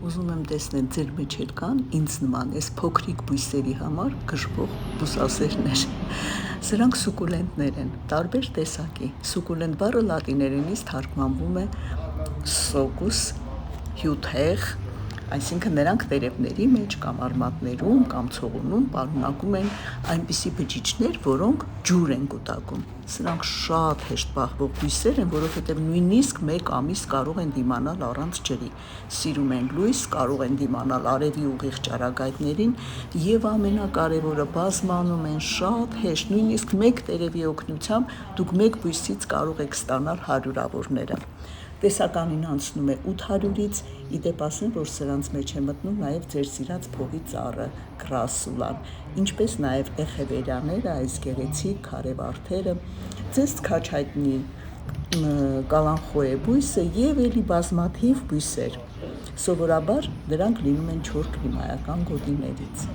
Ուզում եմ տեսնել ձեր մեջ էլ կան ինձ նման այս փոքրիկ բույսերի համար գժվող բուսասերներ։ Սրանք սուկուլենտներ են, տարբեր տեսակի։ Սուկուլենտ բառը լատիներենից թարգմանվում է սոկուս, հյութեղ, այսինքն նրանք տերևների մեջ կամ արմատներում կամ ցողունում պարունակում են այնպիսի բջիջներ, որոնք ջուր են կուտակում։ Սրանք շատ հեշտ պահվող բույսեր են, որովհետև նույնիսկ 1 ամիս կարող են դիմանալ առանց ջրի։ Սիրում են լույս, կարող են դիմանալ արևի ուղիղ ճառագայթներին եւ ամենակարևորը բազմանում են շատ հեշտ, նույնիսկ 1 տերևի օգնությամբ դուք 1 բույսից կարող եք ստանալ հարյուրավորները։ Տեսականին անցնում է 800-ից, իդեպ ասեմ, որ սրանց մեջ է մտնում նաև ձեր սիրած փողի ծառը, կրասուլան, ինչպես նաև էխևերյաները, այս գեղեցիկ քարեվարդերը, ձեզ քաչ հայտնի կալանխոե բույսը եւ էլի բազմաթիվ բույսեր։ Սովորաբար դրանք լինում են չոր կլիմայական գոտիներից։